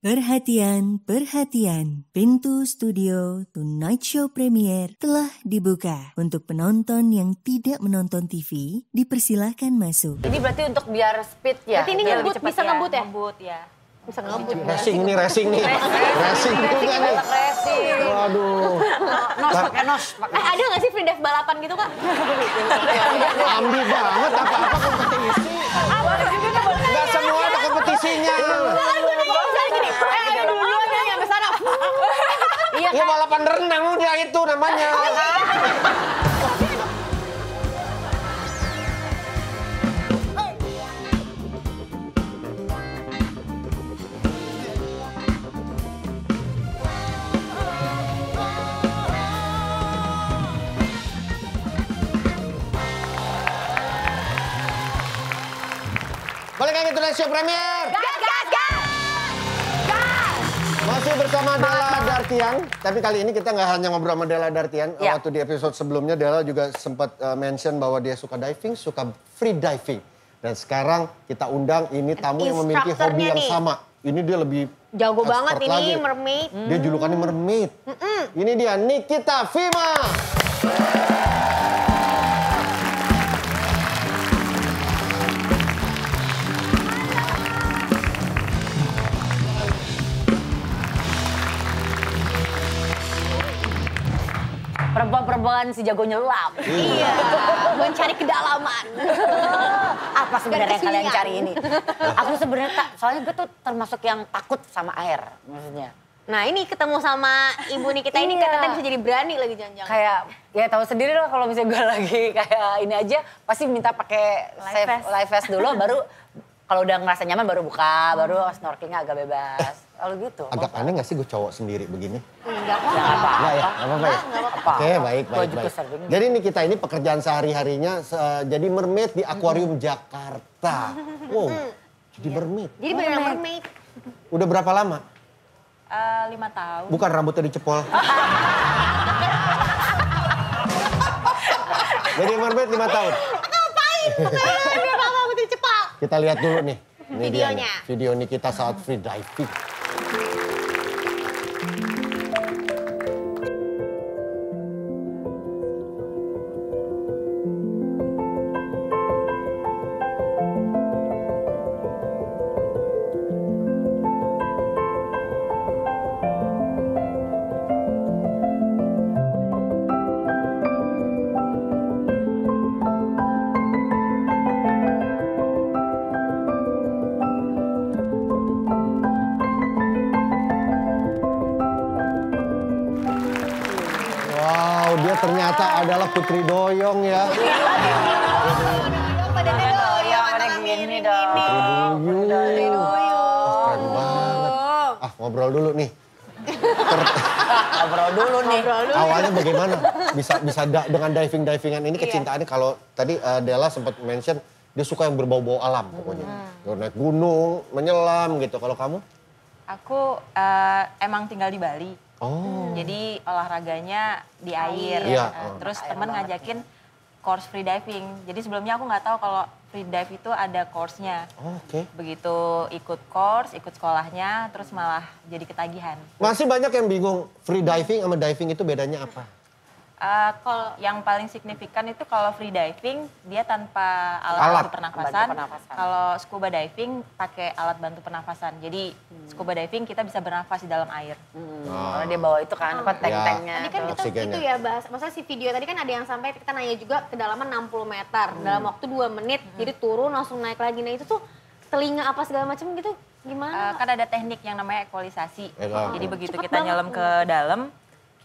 Perhatian, perhatian. Pintu studio Tonight Show Premier telah dibuka. Untuk penonton yang tidak menonton TV, dipersilahkan masuk. Ini berarti untuk biar speed ya? Berarti ini ngebut, bisa ngebut ya? Ngebut ya. Bisa ngebut. Racing nih. Racing juga nih. Racing. Waduh. Nos pakai nos. Ada nggak sih free dive balapan gitu Kak? Ambil banget apa-apa kompetisi. Gak semua ada kompetisinya. Ayo duluan ya sampai sana. Iya Ya balapan renang udah itu namanya. Balik lagi Tonight Show Premier. Gas! Masih bersama Della Dartian. Tapi kali ini kita nggak hanya ngobrol sama Della Dartian. Ya. Waktu di episode sebelumnya Della juga sempat mention bahwa dia suka diving, suka free diving. Dan sekarang kita undang ini tamu yang memiliki hobi yang sama. Ini dia lebih Jago expert banget ini lagi. mermaid. Dia julukannya mermaid. Ini dia Nikita Vima. Perempuan-perempuan si jago nyelam. Iya, mencari kedalaman. Apa sebenarnya yang kalian kesinian. cari ini? Aku sebenarnya soalnya gue tuh termasuk yang takut sama air maksudnya. Nah ini ketemu sama ibu Nikita ini Iya. katanya bisa jadi berani lagi jangan-jangan. Kayak ya tahu sendiri lah kalau misalnya gue lagi kayak ini aja pasti minta pakai life vest dulu baru kalau udah ngerasa nyaman baru buka, baru snorkelingnya agak bebas. Lalu gitu. Agak aneh gak sih gue cowok sendiri begini? Enggak kok. Nggak apa-apa. Enggak ya? Nggak apa-apa ya? Apa? Oke, baik. Gua juga sering. Jadi Nikita ini pekerjaan sehari-harinya jadi mermaid di akuarium Jakarta. Wow, jadi mermaid. Jadi beneran mermaid. Udah berapa lama? 5 tahun. Bukan rambutnya dicepol. Jadi mermaid 5 tahun. Dia mama betul cepat. Kita lihat dulu nih. Ini dia nih, Videonya. video Nikita saat free diving. Wow, dia ternyata adalah Putri Doyong ya. Pada Iya, pada gini dong. Duyung. Keren banget. Ah, ngobrol dulu nih. Ngobrol dulu nih. Awalnya bagaimana bisa dengan divingan ini kecintaannya kalau tadi Della sempat mention dia suka yang berbau-bau alam pokoknya. Naik gunung, menyelam gitu. Kalau kamu? Aku emang tinggal di Bali. Oh. Jadi olahraganya di air. Iya. Terus temen ngajakin course free diving. Jadi sebelumnya aku nggak tahu kalau free dive itu ada course-nya. Oh, oke. Begitu ikut course, ikut sekolahnya, terus malah jadi ketagihan. Masih banyak yang bingung free diving sama diving itu bedanya apa? Kalau yang paling signifikan itu kalau free diving dia tanpa alat bantu pernafasan. Bantu pernafasan. Kalau scuba diving pakai alat bantu pernafasan. Jadi scuba diving kita bisa bernafas di dalam air. Karena dia bawa itu kan apa tank-tanknya. Tadi kan kita Oksigennya. itu ya bahas, maksudnya si video tadi kan ada yang sampai kita nanya juga kedalaman 60 meter dalam waktu 2 menit, jadi turun langsung naik lagi. Nah itu tuh telinga apa segala macam gitu gimana? Kan ada teknik yang namanya ekualisasi. Ekualisasi. Jadi begitu Cepet kita banget. nyelam ke dalam,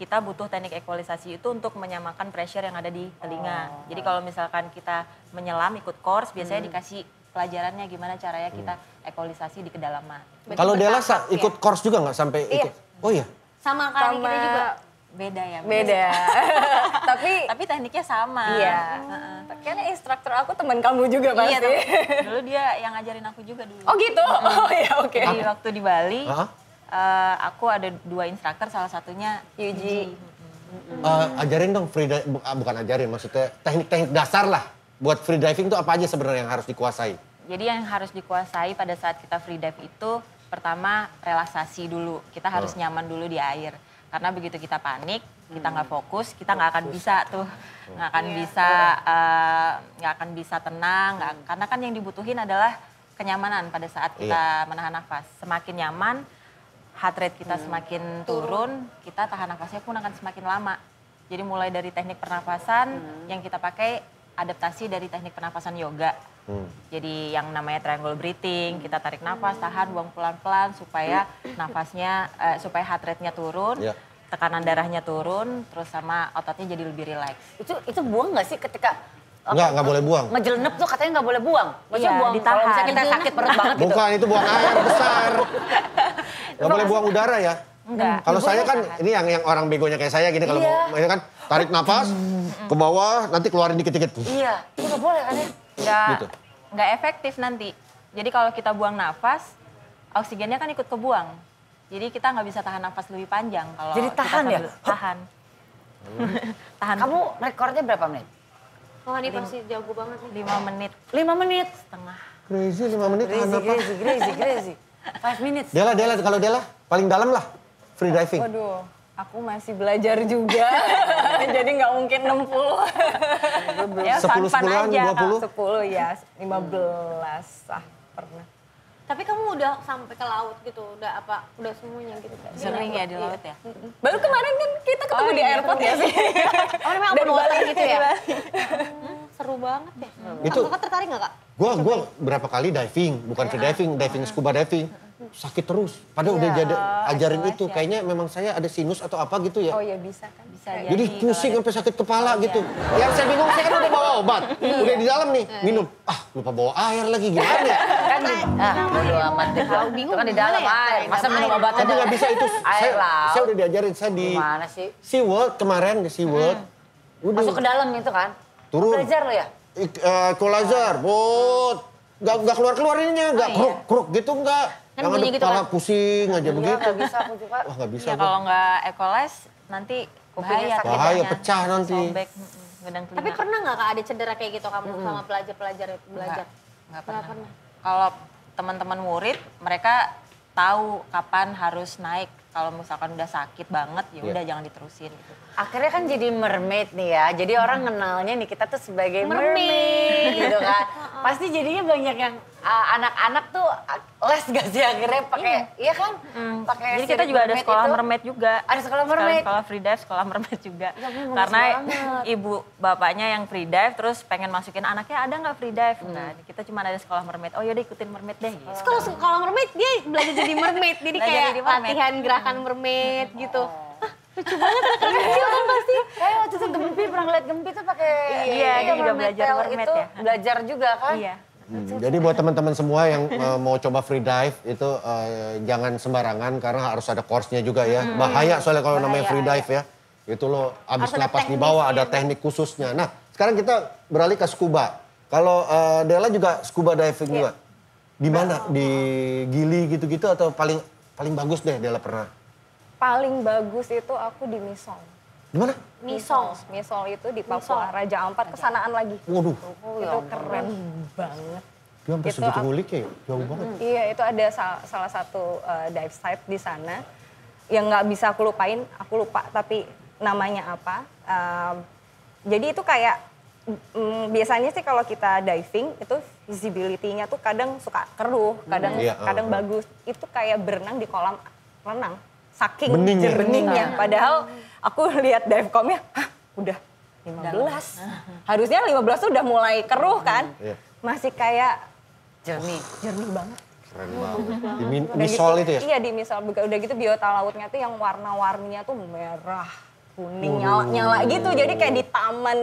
kita butuh teknik ekualisasi itu untuk menyamakan pressure yang ada di telinga. Jadi kalau misalkan kita menyelam ikut course, biasanya dikasih pelajarannya gimana caranya kita ekualisasi di kedalaman. Berarti Kalau Della bertahap ya? ikut course juga nggak sampai ikut? Oh iya. Sama kali kita juga. Beda ya. Beda. Tapi tekniknya sama. Iya. Kayaknya instruktur aku teman kamu juga pasti. Iya, dulu dia yang ngajarin aku juga dulu. Oh gitu? Oh iya oke. Jadi waktu di Bali, Hah? aku ada 2 instruktur, salah satunya Yuji. Ajarin dong bukan ajarin, maksudnya teknik-teknik dasar lah. Buat free diving itu apa aja sebenarnya yang harus dikuasai? Jadi yang harus dikuasai pada saat kita free dive itu pertama relaksasi dulu. Kita harus nyaman dulu di air. Karena begitu kita panik, kita nggak fokus, kita nggak akan bisa tuh, nggak akan bisa tenang. Karena kan yang dibutuhin adalah kenyamanan pada saat kita menahan nafas. Semakin nyaman, heart rate kita semakin turun, kita tahan nafasnya pun akan semakin lama. Jadi mulai dari teknik pernapasan yang kita pakai adaptasi dari teknik pernapasan yoga. Jadi yang namanya triangle breathing, kita tarik nafas, tahan, buang pelan-pelan supaya nafasnya, supaya heart rate-nya turun, tekanan darahnya turun, terus sama ototnya jadi lebih rileks. Itu buang nggak sih ketika Nggak boleh buang. ngejelenep tuh katanya nggak boleh buang. Maksudnya Iya, buang ditahan. kalau misalnya kita sakit perut banget gitu. Bukan, itu buang air besar. Nggak boleh buang udara ya. Enggak. Kalau saya kan, ini yang orang begonya kayak saya gini, kalau mau ini kan tarik nafas ke bawah, nanti keluarin dikit-dikit. Iya, itu nggak boleh kan ya? Gitu. Nggak efektif nanti. Jadi kalau kita buang nafas, oksigennya kan ikut kebuang. Jadi kita nggak bisa tahan nafas lebih panjang kalau Jadi kita tahan ya? Tahan. Tahan. Kamu rekornya berapa menit? Wah ini pasti jago banget nih. 5 menit 5 menit. setengah. Crazy 5 menit tahan apa? Crazy. 5 minutes. Dela, kalau Dela paling dalam lah free diving. Waduh, aku masih belajar juga. Jadi nggak mungkin 60. Ya, 10 fun-fun sepuluhan, aja. 20? 10 ya, 15 pernah. Tapi kamu udah sampai ke laut gitu, udah semuanya gitu? Sering ya di laut ya? Baru kemarin kan kita ketemu di airport ya sih. Oh memang Dan open water balik gitu ya? ke Seru banget ya. Itu Kakak tertarik nggak kak? gua berapa kali diving, bukan free diving, diving scuba diving. Sakit terus. Padahal udah ajarin itu. Kayaknya memang saya ada sinus atau apa gitu ya. Oh ya bisa kan? Bisa Jadi pusing sampai sakit kepala gitu. Yang saya bingung, saya kan udah bawa obat. Udah di dalam nih, minum. Lupa bawa air lagi, gimana ya? Kan bodo amat deh. bingung Itu kan di gimana dalam ya? air. Masa Dalam minum air. obatnya Tapi nggak bisa itu. Air laut. Saya udah diajarin, saya di Gimana sih? SeaWorld kemarin, di SeaWorld. Udah Masuk ke dalam itu kan? turun. Belajar lo ya? Equalizer, nggak keluar ininya, nggak kruk gitu nggak. Kan Yang ada bunyi gitu kepala kan? pusing aja Iya, begitu. nggak bisa aku juga. Wah nggak bisa Ya gua. kalau nggak equalize nanti Kupingnya bahaya. sakit. Bahaya, tidaknya. pecah nanti. Sobek, gedang telinga. Tapi pernah nggak kak ada cedera kayak gitu kamu sama pelajar-pelajar itu belajar? Nggak pernah. Kalau teman-teman murid, mereka tahu kapan harus naik. Kalau misalkan udah sakit banget, ya udah jangan diterusin gitu. Akhirnya kan jadi mermaid nih ya. Jadi orang kenalnya nih kita tuh sebagai mermaid gitu kan. Pasti jadinya banyak yang anak-anak tuh les gak sih akhirnya pakai iya kan? Pakai Jadi kita juga ada sekolah mermaid juga. Ada sekolah mermaid. Sekolah free dive, sekolah mermaid juga. Ya, bagus Karena banget. ibu bapaknya yang free dive terus pengen masukin anaknya ada nggak free dive. Nah, kita cuma ada sekolah mermaid. Oh yaudah ikutin mermaid deh. Gitu. Kalau sekolah mermaid dia belajar jadi mermaid, jadi Belajar kayak jadi mermaid. latihan gerakan mermaid gitu. Lucu banget anak kecil kan pasti. Kayak waktu itu Gempi pernah ngeliat Gempi tuh pakai Iya, dia juga belajar tail mermaid itu ya. Belajar juga kan? Iya. Jadi buat teman-teman semua yang mau coba free dive itu jangan sembarangan karena harus ada course-nya juga ya. Bahaya soalnya kalau namanya free dive ya. Itu lo abis Harus ada napas di teknisnya. bawah ada teknik khususnya. Nah sekarang kita beralih ke scuba. Kalau Della juga scuba diving juga. Di mana? Di Gili gitu-gitu atau paling bagus deh Della pernah? Paling bagus itu aku di Misol. Di mana? Misol. Misol itu di Papua, Raja Ampat, kesanaan lagi. Waduh, Itu keren banget. dia sampai Itu segitu aku- ngulik ya, jauh banget. Iya, itu ada salah satu dive site di sana yang nggak bisa aku lupain. Aku lupa tapi namanya apa. Jadi itu kayak biasanya sih kalau kita diving itu visibility-nya tuh kadang suka keruh, kadang Iya, kadang bagus. Itu kayak berenang di kolam renang. Saking Beningnya. jernihnya. Padahal aku lihat divecomnya, hah udah 15. Harusnya 15 tuh udah mulai keruh kan. Iya. Masih kayak Jernih. jernih banget. Keren banget. Di Udah Misol gitu, itu ya? Iya di Misol. Udah gitu biota lautnya tuh yang warna-warninya tuh merah, kuning, nyala-nyala gitu. Jadi kayak di taman,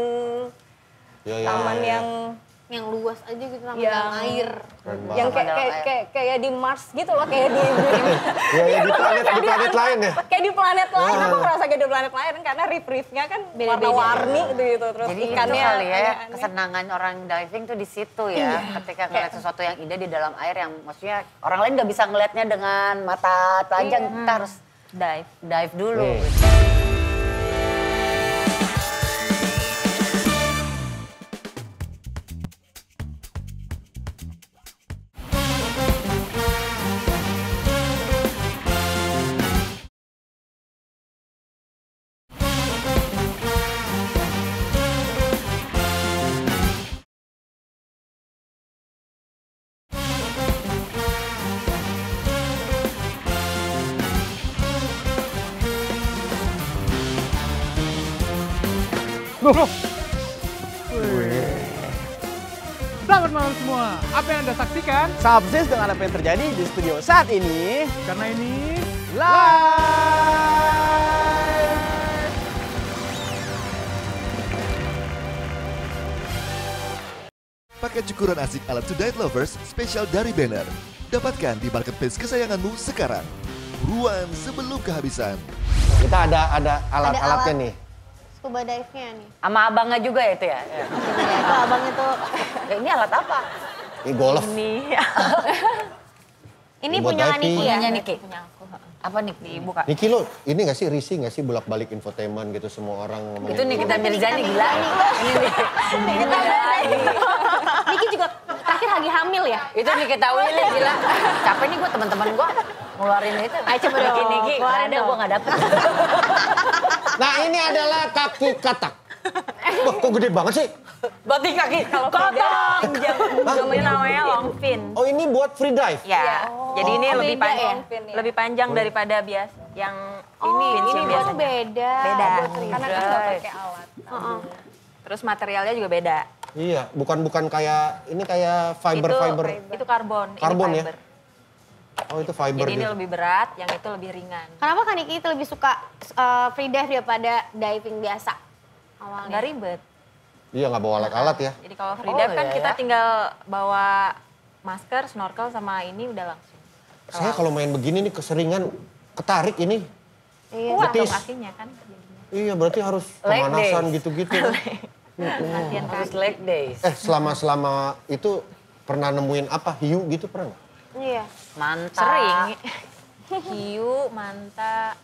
Iya, iya, taman iya. Yang luas aja gitu sama Yang- dalam air. Keren banget. yang Dalam air. kayak di Mars gitu loh, kayak di Iya, iya, di planet lain ya? kayak di planet lain. Aku ngerasa kayak di planet lain karena reef-reefnya kan warna-warni gitu. Terus Jadi itu ikannya kali ya, aneh-aneh. kesenangan orang diving tuh di situ ya. Ketika ngeliat sesuatu yang indah di dalam air yang maksudnya orang lain nggak bisa ngelihatnya dengan mata telanjang. Kita harus dive dulu. Selamat malam semua. Apa yang Anda saksikan? Subsis dengan apa yang terjadi di studio saat ini. Karena ini Live! Paket cukuran asik ala Tonight Lovers spesial dari Banner. Dapatkan di marketplace kesayanganmu sekarang. Buruan sebelum kehabisan. Kita ada alat-alatnya nih. Scuba dive-nya nih. Sama abangnya juga ya itu ya? Ya, itu abangnya tuh. Ya, ini alat apa? Ini golf. Ini Buat punya diving. Niki ya? Punyanya Niki. Punya aku. Apa nih? Dibuka. Niki lo, ini gak sih risih gak sih bolak-balik infotainment gitu semua orang ngomongin. Itu Nikita Mirzani gila. Ini nih. Nikita Mirzani. Niki juga terakhir lagi hamil ya? Itu Nikita Willy gila. Capek nih gue teman-teman gue ngeluarin itu. Ayo coba dong, Niki, keluarin ada dong. gue gak dapet. Nah ini adalah kaki katak. Wah kok gede banget sih? Batik kaki. Kalau kotak. Ini namanya long fin. Oh ini buat free dive? Ya, jadi ini Oh, lebih beda panjang, ya? lebih panjang daripada bias yang Ini fins yang buat biasanya. beda. Beda. Karena kan nggak pakai alat. Terus materialnya juga beda. Iya, bukan kayak ini kayak fiber. Itu karbon. Karbon ini ya? fiber. Oh itu fiber. Jadi ini gitu. lebih berat, yang itu lebih ringan. Kenapa kan Niki itu lebih suka free dive daripada diving biasa? Awalnya. Nggak ribet. Iya nggak bawa alat-alat ya. Jadi kalau free dive kan iya kita ya. tinggal bawa masker, snorkel sama ini udah langsung. Saya kalau main begini nih keseringan ketarik ini. Iya. Kuat dong betis. kakinya kan. jadinya. Iya berarti harus Leg pemanasan days. gitu-gitu. Latihan Harus kaki. leg days. Selama itu pernah nemuin apa hiu gitu pernah nggak? Iya. Mantap. Sering. Hiu, manta,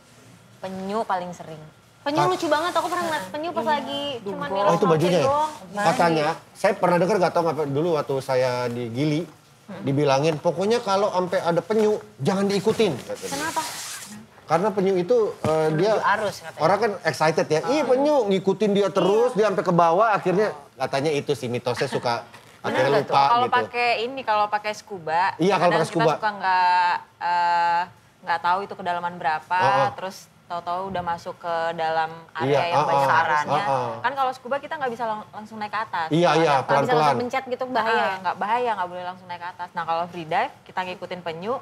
penyu paling sering. Penyu lucu banget, aku pernah ngeliat penyu pas lagi cuman Oh ngelok itu bajunya ya? doang. Katanya, saya pernah dengar gak tau nggak dulu waktu saya di Gili, dibilangin pokoknya kalau sampai ada penyu jangan diikutin. Katanya. Kenapa? Karena penyu itu dia arus katanya. orang kan excited ya, ih penyu ngikutin dia terus, dia sampai ke bawah akhirnya katanya itu sih mitosnya suka akhirnya nggak tuh? lupa Kalau gitu. pakai ini, kalau pakai scuba, Iya, kalau kadang pakai scuba. kita suka nggak tahu itu kedalaman berapa, terus tahu-tahu udah masuk ke dalam area Iya, yang banyak sarannya. Kan kalau scuba kita nggak bisa langsung naik ke atas. Iya, Kalau iya, ada Nggak bisa pelan-pelan. langsung mencet gitu bahaya ya? nggak bahaya, nggak boleh langsung naik ke atas. Nah kalau free dive kita ngikutin penyu,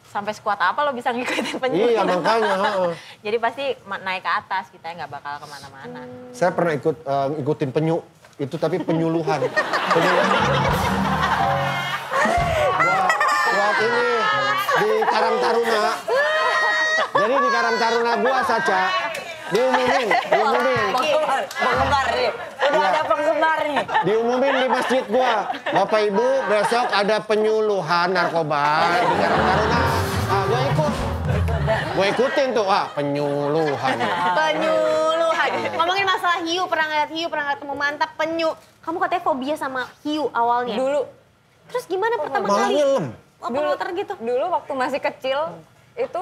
sampai sekuat apa lo bisa ngikutin penyu? Iya makanya. Jadi pasti naik ke atas, kita nggak bakal kemana-mana. Saya pernah ikutin penyu, itu tapi penyuluhan. buat ini di Karang Taruna. Jadi di Karang Taruna gua Saca diumumin. Penggemar nih. Udah ada penggemar nih. Diumumin di masjid gua. Bapak Ibu besok ada penyuluhan narkoba di Karang Taruna. Ah, gua ikut. Gua ikutin tuh, penyuluhan. Penyuluhan. Ngomongin masalah hiu, pernah ngeliat hiu, pernah ketemu mantap penyu. Kamu katanya fobia sama hiu awalnya. Dulu. Terus gimana pertama Malah kali? nyelam. Muter gitu. Dulu waktu masih kecil itu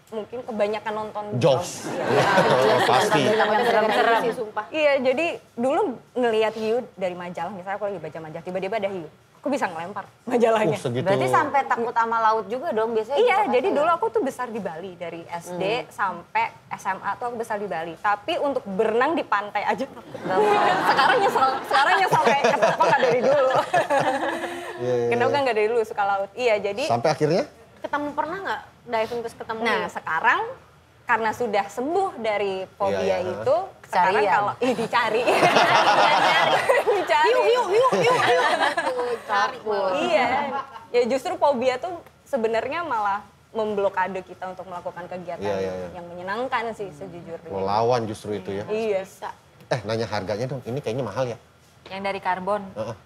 mungkin kebanyakan nonton Jaws. Iya, pasti. Serem-serem sih sumpah. Iya, jadi dulu ngelihat hiu dari majalah, misalnya aku lagi baca majalah, tiba-tiba ada hiu. Aku bisa ngelempar majalahnya. Segitu. Berarti sampai takut sama laut juga dong biasanya. Iya, gitu, jadi kan? dulu aku tuh besar di Bali. Dari SD sampai SMA tuh aku besar di Bali. Tapi untuk berenang di pantai aja takut. Sekarang nyesel kayak kenapa nggak dari dulu. Kenapa nggak dari dulu suka laut. Iya, jadi Sampai akhirnya? Ketemu pernah nggak diving terus ketemu nah hiu? sekarang karena sudah sembuh dari fobia Iya, iya. itu, sekarang Carian. kalau dicari. Dicari. Hiu. Cari Iya. Ya justru fobia tuh sebenarnya malah memblokade kita untuk melakukan kegiatan Iya, iya, iya. yang menyenangkan sih sejujurnya. Melawan justru itu ya. Iya. Nanya harganya dong, ini kayaknya mahal ya. Yang dari karbon Heeh.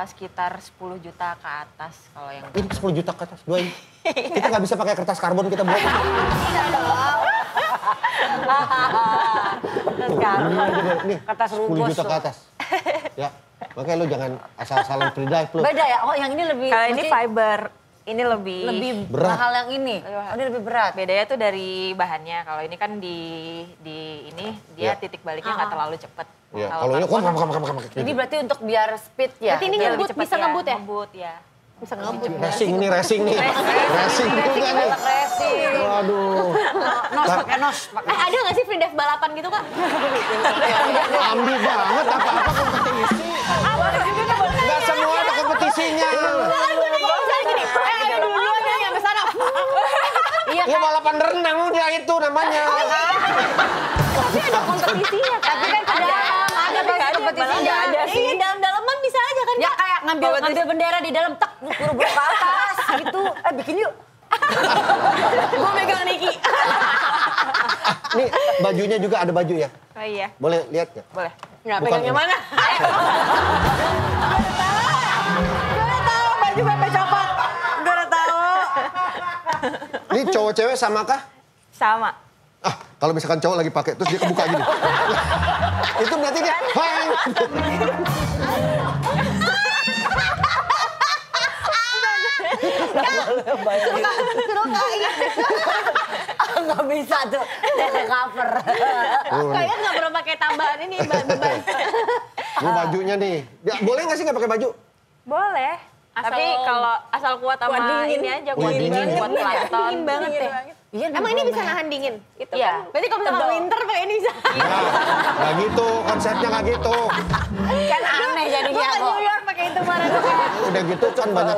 sekitar 10 juta ke atas kalau yang Ini 10 juta ke atas, doain. Kita nggak bisa pakai kertas karbon kita buat. Nih, Kertas 10 rubos juta ke tuh. atas. Ya, makanya lu jangan asal-asalan free dive lu. Beda ya? Oh yang ini lebih... Kalau ini mesti fiber, ini lebih Berat. mahal yang ini. Oh ini lebih berat. bedanya tuh dari bahannya. Kalau ini kan di ini dia Iya. titik baliknya nggak terlalu cepet. Iya, kalau ini Ini berarti untuk biar speed ya? Berarti ini Dia ngebut, lebih cepet bisa ngebut ya? Ngebut ya. Bisa ngebut. racing nih. Racing juga nih. Racing. Waduh. Nos pakai nos. Ada nggak sih free dive balapan gitu Kak? Ambi banget apa-apa kompetisi. Gak semua ada kompetisinya. Ayo duluan ya sampai sana. Ya balapan renang udah itu namanya. Tapi ada kompetisinya kan? Tapi kan ada pasti kompetisi. Nggak ada sih. Iya dalam-dalaman bisa aja kan? Ya kayak ngambil bendera di dalam tek buru-buru ke atas gitu. Bikin yuk. Gue megang Niki. Nih bajunya juga ada baju ya? Oh iya, Boleh lihat nggak? boleh. Nggak Bukan pegang yang ini. mana? Gue tahu baju Pepe copot. Gue udah tahu. Ini cowok cewek sama kah? Sama. Ah, kalau misalkan cowok lagi pakai terus dia kebuka gini. Itu berarti dia bang. Nggak bisa tuh. Dia cover. Kayaknya nggak perlu pakai tambahan ini beban. Ini bajunya nih. Ya, boleh nggak sih nggak pakai baju? Boleh. Tapi kalau asal kuat sama ini aja, kuat Wih, dingin, dingin. kuat plankton. Dingin banget deh. Iya, Emang ini bisa nahan dingin? Itu Iya. kan Berarti kalau misalnya winter pakai ini bisa. Nggak gitu, konsepnya nggak gitu. Kan aneh jadinya Gue ke kok. New York pakai itu kemarin. Udah gitu kan banyak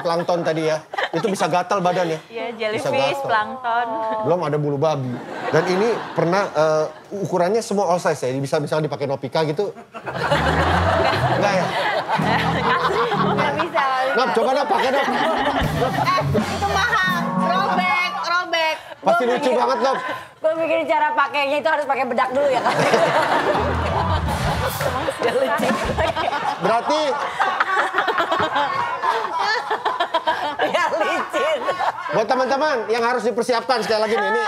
plankton tadi ya. Itu bisa gatal badannya. ya Bisa jellyfish, gatal. plankton. Belum ada bulu babi. Dan ini pernah ukurannya semua all size ya. Bisa misalnya dipakai Nopika gitu. Enggak ya? Nggak bisa. Nop, coba Nop, pakai Nop. Itu mahal. Robek. Pasti lucu banget Nop. Gue mikirin cara pakainya itu harus pakai bedak dulu ya kan. Berarti Ya licin. buat teman-teman yang harus dipersiapkan sekali lagi nih. Ini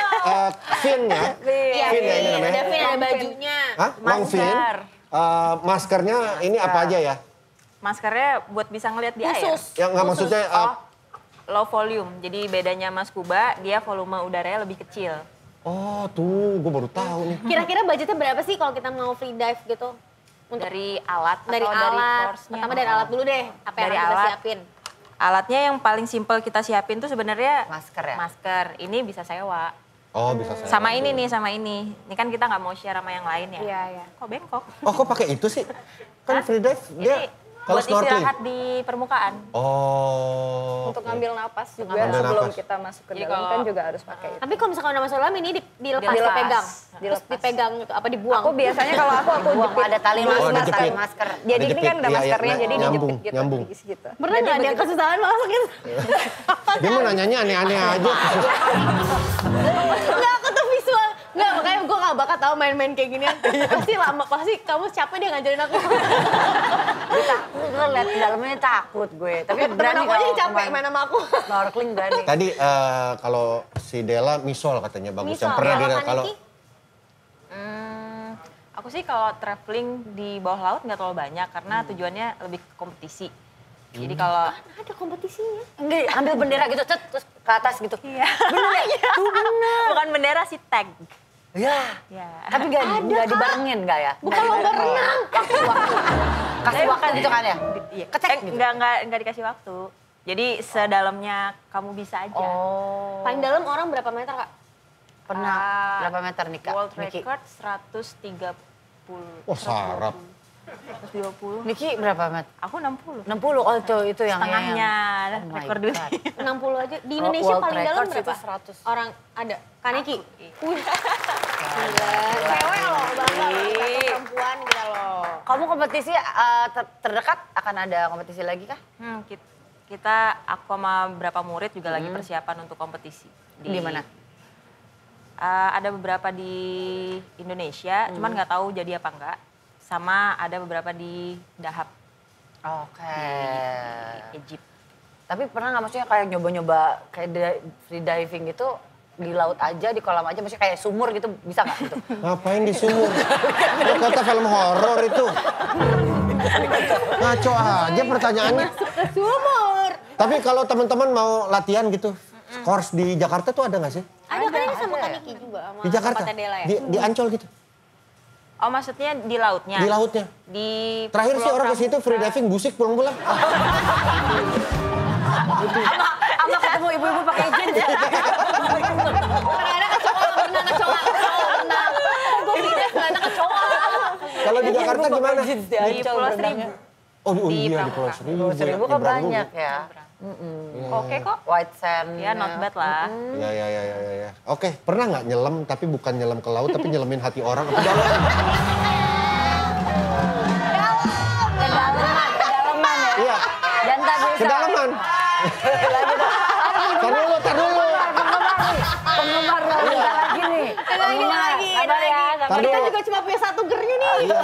fin-nya. Iya, Fin ya ini namanya. ada fin, ada bajunya. Hah? Long fin. Masker. Maskernya ini apa aja ya? Maskernya buat bisa ngeliat di air. Khusus. Yang nggak maksudnya Low volume. Jadi bedanya sama scuba, dia volume udaranya lebih kecil. oh tuh, gue baru tahu nih. Kira-kira budgetnya berapa sih kalau kita mau free dive gitu? Dari alat Dari atau dari alat. course-nya? Pertama dari alat dulu deh. Apa yang Dari harus kita alat. siapin? Alatnya yang paling simpel kita siapin tuh sebenarnya Masker ya? Masker. Ini bisa sewa. Oh bisa saya. Sama ini nih, sama ini. Ini kan kita nggak mau share sama yang lain ya. Iya. Kok bengkok? Oh kok pakai itu sih? Kan free dive dia Ini kalau buat snorkeling. istirahat di permukaan. Oh. Untuk oke. ngambil napas juga Ngambil sebelum napas. kita masuk ke Jadi dalam kalau- kan juga harus pakai itu. Tapi kalau misalkan udah masuk dalam ini dilepas, Dilepas. dipegang. Terus Dilepas. dipegang gitu, apa dibuang? Aku biasanya kalau aku Buang, jepit. ada tali Oh, ada masker, jepit. tali masker. Jadi Ada ini jepit, kan ada iya, iya, maskernya jadi nyambung, dijepit gitu. nyambung. Gitu. Pernah nggak ada yang kesusahan masuk gitu? Dia mau nanyanya aneh-aneh aja. Nggak, aku tuh visual. Nggak, makanya gue nggak bakal tahu main-main kayak ginian. Pasti lama, pasti kamu capek dia ngajarin aku. Gue takut, gue liat di dalamnya takut gue. Tapi Temen berani aku aja kalau capek main main sama aku. snorkeling berani. Tadi kalau si Della misol katanya bagus. Yang Misol, pernah kalau dia Kaniki? kalau Aku sih kalau traveling di bawah laut nggak terlalu banyak karena tujuannya lebih ke kompetisi. Jadi kalau Ada kompetisinya. Enggak, ambil bendera gitu, cet, terus ke atas gitu. Iya. Bener ya? Tuh bener. bukan bendera sih tag. Ya. Ya. Tapi nggak dibarengin nggak ya? Bukan lomba renang. Kasih waktu gitu kan ya? Iya. Kecek gitu. Nggak dikasih waktu. Jadi sedalamnya kamu bisa aja. Oh. Paling dalam orang berapa meter, Kak? Pernah berapa meter nih Kak? World Niki? record 130. wah sarap. 120. Niki berapa meter? Aku 60. 60, oh itu yang Setengahnya Oh my rekor dunia. God. 60 aja. Di Indonesia World paling dalam record berapa? itu 100. Orang ada. Kaniki. Wih. Gila. Gila. Cewek loh, bangga loh. Satu perempuan kita loh. Kamu kompetisi terdekat akan ada kompetisi lagi kah? Aku sama beberapa murid juga lagi persiapan untuk kompetisi. Di mana? Ada beberapa di Indonesia, cuman nggak tahu jadi apa enggak. Sama ada beberapa di Dahab, Oke. di Egypt. Tapi pernah nggak maksudnya kayak nyoba-nyoba kayak free diving gitu di laut aja, di kolam aja, maksudnya kayak sumur gitu, bisa nggak gitu? Ngapain di sumur? Lo kata film horor itu. Ngaco aja pertanyaannya. Ke sumur. Tapi kalau teman-teman mau latihan gitu, course di Jakarta tuh ada nggak sih? Ada kan ini sama Kaniki juga. Sama Di Jakarta? tempatnya Della ya? Di Ancol gitu? Oh maksudnya di lautnya? Di lautnya? Di Terakhir sih Pulau orang ke situ free Pramuka. diving busik pulang-pulang. Sama ketemu ibu-ibu pakai jeans. di Jakarta gimana? Di Pulau Seribu. Oh Di iya di Pramuka. Pulau Seribu. Pulau Seribu kan Nyebrang dulu. banyak ya. Oke kok. White sand. Ya not bad lah. Ya. Oke, pernah nggak nyelam tapi bukan nyelam ke laut tapi nyelemin hati orang apa dalam? Kedalaman ya. Iya, Dan tak bisa. kedalaman. Tar dulu. Penggemar lagi nih. lagi. Sabar ya. Tar Kita dulu. juga cuma punya satu gernya nih. Iya.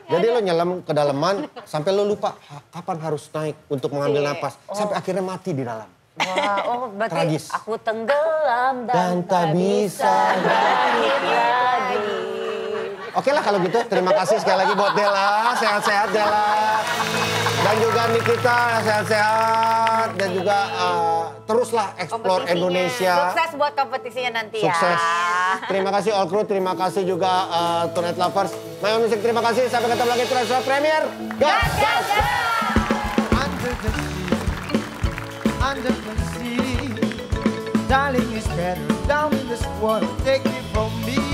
Jadi lo nyelam kedalaman sampai lo lupa kapan harus naik untuk mengambil napas. Sampai akhirnya mati di dalam. Wah, berarti Tragis. aku tenggelam Dan tak bisa bangkit lagi. Oke lah kalau gitu, terima kasih sekali lagi buat Della, sehat-sehat Della. Dan juga Nikita, sehat-sehat. Dan juga teruslah explore Indonesia. Sukses buat kompetisinya nanti ya. Sukses. Terima kasih All Crew, terima kasih juga Tonight Lovers. My Music, terima kasih. Sampai ketemu lagi Tonight Show Premier. Gas, gas, gas! Under the sea, darling, is better down in this water. Take it from me.